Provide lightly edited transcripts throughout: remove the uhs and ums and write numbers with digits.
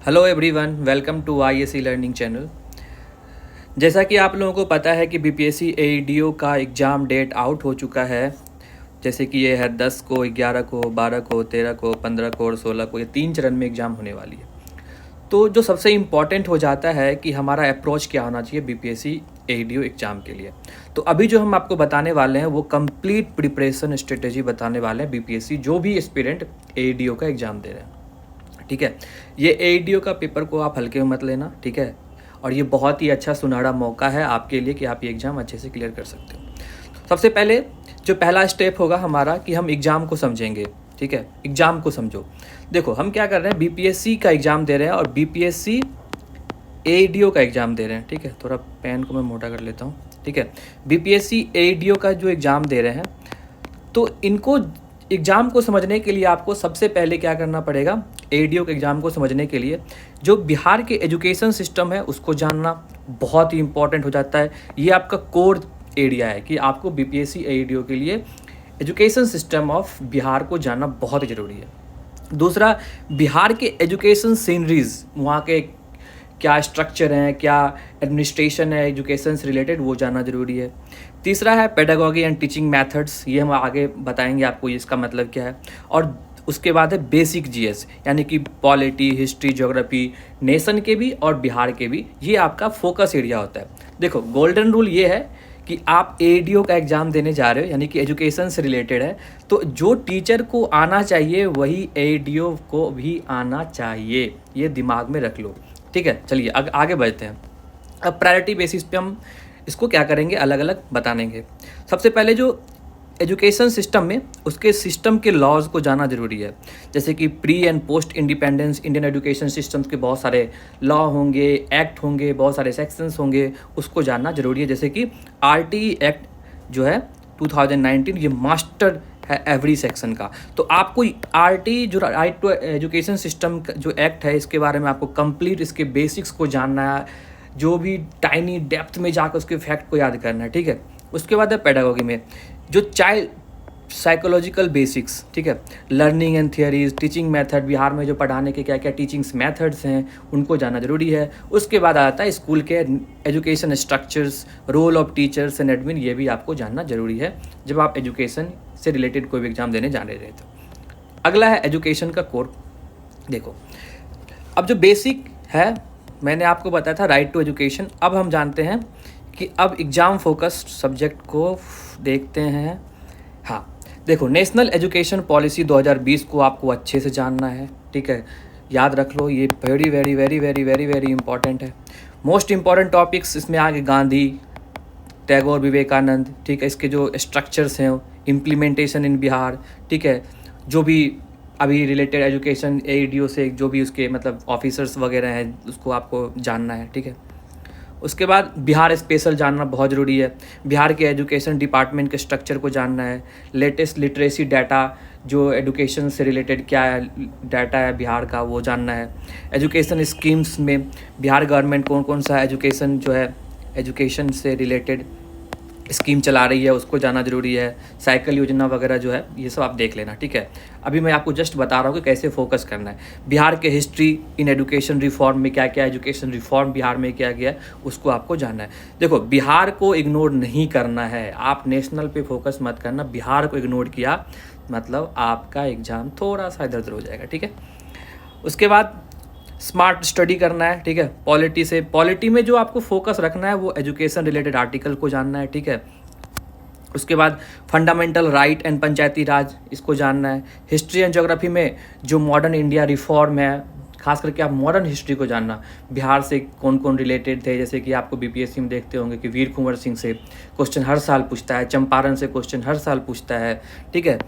Hello everyone, welcome to ISC learning channel. जैसा कि आप लोगों को पता है कि बीपीएससी एईडीओ का एग्ज़ाम डेट आउट हो चुका है। जैसे कि ये है 10 को, 11 को, 12 को, 13 को, 15 को और 16 को, ये 3 चरण में एग्ज़ाम होने वाली है। तो जो सबसे इम्पॉर्टेंट हो जाता है कि हमारा अप्रोच क्या होना चाहिए बीपीएससी एईडीओ एग्ज़ाम के लिए। तो अभी जो हम आपको बताने वाले हैं वो कंप्लीट प्रिपरेशन स्ट्रेटेजी बताने वाले हैं बीपीएससी जो भी एस्पिरेंट एईडीओ का एग्ज़ाम दे रहे हैं। ठीक है, ये एईडीओ का पेपर को आप हल्के में मत लेना, ठीक है। और ये बहुत ही अच्छा सुनहरा मौका है आपके लिए कि आप ये एग्ज़ाम अच्छे से क्लियर कर सकते हो। सबसे पहले जो पहला स्टेप होगा हमारा कि हम एग्ज़ाम को समझेंगे, ठीक है। एग्ज़ाम को समझो। देखो हम क्या कर रहे हैं, बीपीएससी का एग्ज़ाम दे रहे हैं और बीपीएससी एईडीओ का एग्ज़ाम दे रहे हैं, ठीक है। थोड़ा पेन को मैं मोटा कर लेता हूँ, ठीक है। बीपीएससी एईडीओ का जो एग्ज़ाम दे रहे हैं, तो इनको एग्ज़ाम को समझने के लिए आपको सबसे पहले क्या करना पड़ेगा, एईडीओ के एग्ज़ाम को समझने के लिए जो बिहार के एजुकेशन सिस्टम है उसको जानना बहुत ही इंपॉर्टेंट हो जाता है। ये आपका कोर एरिया है कि आपको बीपीएससी एईडीओ के लिए एजुकेशन सिस्टम ऑफ बिहार को जानना बहुत ही ज़रूरी है। दूसरा, बिहार के एजुकेशन सीनरीज, वहाँ के क्या स्ट्रक्चर हैं, क्या एडमिनिस्ट्रेशन है एजुकेशन से रिलेटेड, वो जानना ज़रूरी है। तीसरा है पेडागॉगी एंड टीचिंग मेथड्स, ये हम आगे बताएंगे आपको इसका मतलब क्या है। और उसके बाद है बेसिक जीएस, यानी कि पॉलिटी, हिस्ट्री, ज्योग्राफी, नेशन के भी और बिहार के भी, ये आपका फोकस एरिया होता है। देखो गोल्डन रूल ये है कि आप एईडीओ का एग्ज़ाम देने जा रहे हो, यानी कि एजुकेशन से रिलेटेड है, तो जो टीचर को आना चाहिए वही एईडीओ को भी आना चाहिए, ये दिमाग में रख लो, ठीक है। चलिए आगे बढ़ते हैं। अब प्रायोरिटी बेसिस पे हम इसको क्या करेंगे, अलग अलग बताएंगे। सबसे पहले जो एजुकेशन सिस्टम में उसके सिस्टम के लॉज को जानना ज़रूरी है। जैसे कि pre and post independence Indian education systems के बहुत सारे लॉ होंगे, एक्ट होंगे, बहुत सारे सेक्शंस होंगे, उसको जानना ज़रूरी है। जैसे कि आरटीई एक्ट जो है 2019, ये मास्टर है एवरी सेक्शन का। तो आपको आरटीई जो राइट टू एजुकेशन सिस्टम जो एक्ट है, इसके बारे में आपको कंप्लीट इसके बेसिक्स को जानना है, जो भी टाइनी डेप्थ में जाकर उसके फैक्ट को याद करना है, ठीक है। उसके बाद है पेडागोगी में जो चाइल्ड साइकोलॉजिकल बेसिक्स, ठीक है, learning and theories, teaching method, Bihar में जो पढ़ाने के क्या क्या टीचिंग्स मेथड्स हैं उनको जानना जरूरी है। उसके बाद आता है स्कूल के education structures, role of teachers and admin, ये भी आपको जानना जरूरी है जब आप एजुकेशन से रिलेटेड कोई भी एग्जाम देने जाने रहे। तो अगला है एजुकेशन का कोर। देखो अब जो बेसिक है मैंने आपको बताया था राइट टू एजुकेशन। अब हम जानते हैं कि अब एग्ज़ाम फोकस्ड सब्जेक्ट को देखते हैं। हाँ देखो, नेशनल एजुकेशन पॉलिसी 2020 को आपको अच्छे से जानना है, ठीक है। याद रख लो, ये very very very very very very important है। मोस्ट इंपॉर्टेंट टॉपिक्स इसमें आगे गांधी, टैगोर, विवेकानंद, ठीक है। इसके जो स्ट्रक्चर्स हैं, इम्प्लीमेंटेशन इन बिहार, ठीक है। जो भी अभी रिलेटेड एजुकेशन एईडीओ से जो भी उसके मतलब ऑफिसर्स वगैरह हैं उसको आपको जानना है, ठीक है। उसके बाद बिहार स्पेशल जानना बहुत ज़रूरी है। बिहार के एजुकेशन डिपार्टमेंट के स्ट्रक्चर को जानना है। लेटेस्ट लिटरेसी डाटा जो एजुकेशन से रिलेटेड क्या है, डाटा है बिहार का, वो जानना है। एजुकेशन स्कीम्स में बिहार गवर्नमेंट कौन कौन सा एजुकेशन जो है एजुकेशन से रिलेटेड स्कीम चला रही है उसको जानना ज़रूरी है। साइकिल योजना वगैरह जो है ये सब आप देख लेना, ठीक है। अभी मैं आपको जस्ट बता रहा हूँ कि कैसे फोकस करना है। बिहार के हिस्ट्री इन एजुकेशन रिफॉर्म में क्या क्या एजुकेशन रिफॉर्म बिहार में किया गया है उसको आपको जानना है। देखो बिहार को इग्नोर नहीं करना है, आप नेशनल पे फोकस मत करना। बिहार को इग्नोर किया मतलब आपका एग्ज़ाम थोड़ा सा इधर उधर हो जाएगा, ठीक है। उसके बाद स्मार्ट स्टडी करना है, ठीक है। पॉलिटी में जो आपको फोकस रखना है वो एजुकेशन रिलेटेड आर्टिकल को जानना है, ठीक है। उसके बाद फंडामेंटल राइट एंड पंचायती राज, इसको जानना है। हिस्ट्री एंड ज्योग्राफी में जो मॉडर्न इंडिया रिफॉर्म है, खास करके आप मॉडर्न हिस्ट्री को जानना, बिहार से कौन कौन रिलेटेड थे। जैसे कि आपको बीपीएससी में देखते होंगे कि वीर कुंवर सिंह से क्वेश्चन हर साल पूछता है, चंपारण से क्वेश्चन हर साल पूछता है, ठीक है।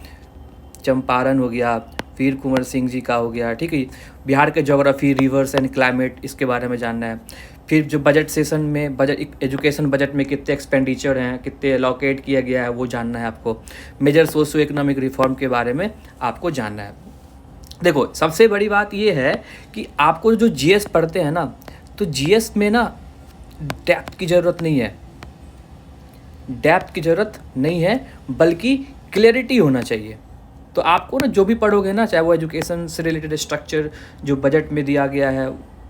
चंपारण हो गया, वीर कुंवर सिंह जी का हो गया, ठीक है। बिहार के ज्योग्राफी, रिवर्स एंड क्लाइमेट, इसके बारे में जानना है। फिर जो बजट सेशन में एजुकेशन बजट में कितने एक्सपेंडिचर हैं, कितने अलॉकेट किया गया है, वो जानना है आपको। मेजर सोशो इकोनॉमिक रिफॉर्म के बारे में आपको जानना है। देखो सबसे बड़ी बात ये है कि आपको जो जीएस पढ़ते हैं ना, तो जीएस में ना डेप्थ की ज़रूरत नहीं है, डेप्थ की ज़रूरत नहीं है, बल्कि क्लैरिटी होना चाहिए। तो आपको ना जो भी पढ़ोगे ना, चाहे वो एजुकेशन से रिलेटेड स्ट्रक्चर जो बजट में दिया गया है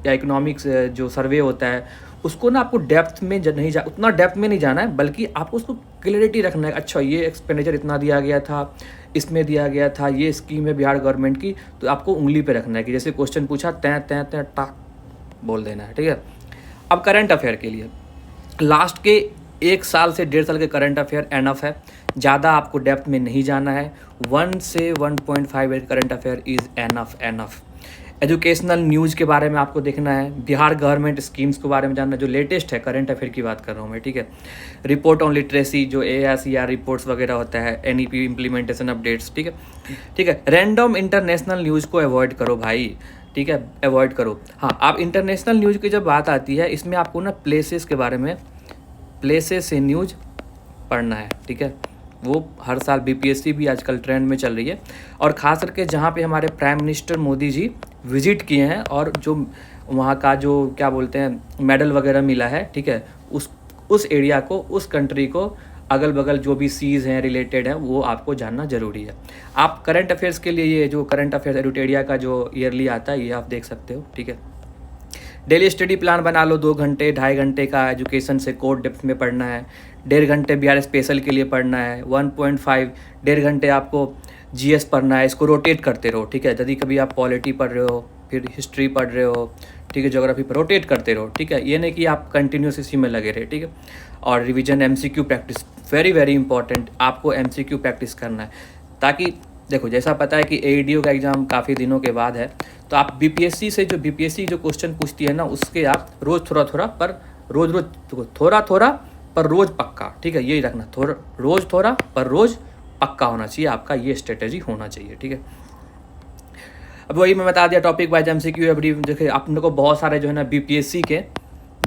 या इकोनॉमिक्स जो सर्वे होता है, उसको ना आपको डेप्थ में नहीं उतना डेप्थ में नहीं जाना है, बल्कि आपको उसको क्लियरिटी रखना है। अच्छा, ये एक्सपेंडिचर इतना दिया गया था, इसमें दिया गया था, ये स्कीम है बिहार गवर्नमेंट की, तो आपको उंगली पे रखना है कि जैसे क्वेश्चन पूछा तैं तैं तैं टाक बोल देना है, ठीक है। अब करंट अफेयर के लिए लास्ट के 1 साल से 1.5 साल के करंट अफेयर एनफ है, ज़्यादा आपको डेप्थ में नहीं जाना है। 1 से 1.5 current affair is enough. Educational news के बारे में आपको देखना है, बिहार गवर्नमेंट स्कीम्स के बारे में जानना है, जो लेटेस्ट है करंट अफेयर की बात कर रहा हूँ मैं, ठीक है। रिपोर्ट ऑन लिटरेसी जो AICR रिपोर्ट्स वगैरह होता है, NEP इम्प्लीमेंटेशन अपडेट्स, ठीक है। रैंडम इंटरनेशनल न्यूज़ को अवॉइड करो भाई, ठीक है, अवॉइड करो। हाँ, आप इंटरनेशनल न्यूज़ की जब बात आती है, इसमें आपको ना प्लेसेस के बारे में, प्लेसेस से न्यूज़ पढ़ना है, ठीक है। वो हर साल BPSC भी आजकल ट्रेंड में चल रही है, और ख़ास करके जहाँ पे हमारे prime minister Modi ji visit किए हैं और जो वहाँ का जो क्या बोलते हैं मेडल वगैरह मिला है, ठीक है, उस एरिया को, उस कंट्री को, अगल बगल जो भी सीज़ हैं रिलेटेड हैं, वो आपको जानना ज़रूरी है। आप करंट अफेयर्स के लिए ये जो करंट अफेयर्स एडुटेरिया का जो ईयरली आता है, ये आप देख सकते हो, ठीक है। डेली स्टडी प्लान बना लो, 2 घंटे 2.5 घंटे का एजुकेशन से कोर डेप्थ में पढ़ना है, 1.5 घंटे बिहार स्पेशल के लिए पढ़ना है, 1.5 1.5 घंटे आपको GS पढ़ना है। इसको रोटेट करते रहो, ठीक है। यदि कभी आप पॉलिटी पढ़ रहे हो, फिर हिस्ट्री पढ़ रहे हो, ठीक है, ज्योग्राफी पर रोटेट करते रहो, ठीक है। ये नहीं कि आप कंटिन्यूस इसी में लगे रहे, ठीक है। और revision MCQ practice very very important, आपको MCQ प्रैक्टिस करना है, ताकि देखो जैसा पता है कि AEDO का एग्ज़ाम काफ़ी दिनों के बाद है, तो आप BPSC से जो BPSC जो क्वेश्चन पूछती है ना, उसके आप रोज़ थोड़ा थोड़ा पर रोज़ थोड़ा थोड़ा पर रोज़ पक्का, ठीक है, यही रखना, रोज़ थोड़ा पर रोज़ पक्का होना चाहिए आपका, ये स्ट्रेटेजी होना चाहिए, ठीक है। अब वही मैं बता दिया टॉपिक वाइज MCQ। अभी देखिए आप लोग को बहुत सारे जो है ना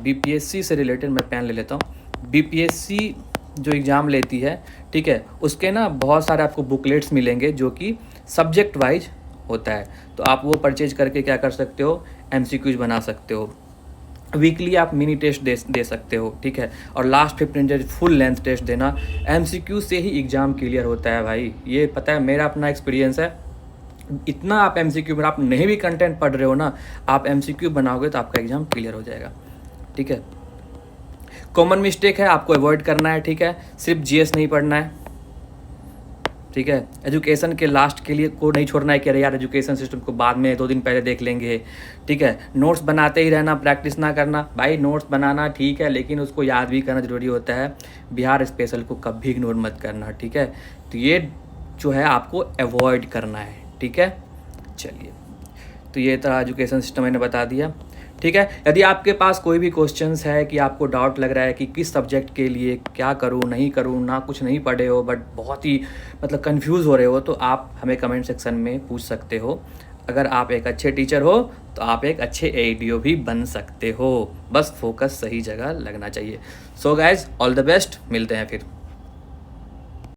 BPSC से रिलेटेड, मैं पेन ले लेता हूँ। BPSC जो एग्ज़ाम लेती है, ठीक है, उसके ना बहुत सारे आपको बुकलेट्स मिलेंगे जो कि सब्जेक्ट वाइज होता है, तो आप वो परचेज करके क्या कर सकते हो, MCQs बना सकते हो। वीकली आप मिनी टेस्ट दे सकते हो, ठीक है। और last 15 days full length test देना, MCQ से ही एग्ज़ाम क्लियर होता है भाई, ये पता है, मेरा अपना एक्सपीरियंस है। इतना आप MCQ में आप नहीं भी कंटेंट पढ़ रहे हो ना, आप MCQ बनाओगे तो आपका एग्ज़ाम क्लियर हो जाएगा, ठीक है। कॉमन मिस्टेक है, आपको अवॉइड करना है, ठीक है। सिर्फ GS नहीं पढ़ना है, ठीक है। एजुकेशन के लास्ट के लिए को नहीं छोड़ना है कि अरे यार एजुकेशन सिस्टम को बाद में 2 दिन पहले देख लेंगे, ठीक है। नोट्स बनाते ही रहना, प्रैक्टिस ना करना। भाई नोट्स बनाना ठीक है, लेकिन उसको याद भी करना ज़रूरी होता है। बिहार स्पेशल को कभी इग्नोर मत करना, ठीक है। तो ये जो है आपको अवॉइड करना है, ठीक है। चलिए, तो ये तरह एजुकेशन सिस्टम मैंने बता दिया, ठीक है। यदि आपके पास कोई भी क्वेश्चंस है कि आपको डाउट लग रहा है कि किस सब्जेक्ट के लिए क्या करूं नहीं करूं, ना कुछ नहीं पढ़े हो बट बहुत ही मतलब कंफ्यूज हो रहे हो, तो आप हमें कमेंट सेक्शन में पूछ सकते हो। अगर आप एक अच्छे टीचर हो तो आप एक अच्छे AEDO भी बन सकते हो, बस फोकस सही जगह लगना चाहिए। So guys, all the best, मिलते हैं फिर।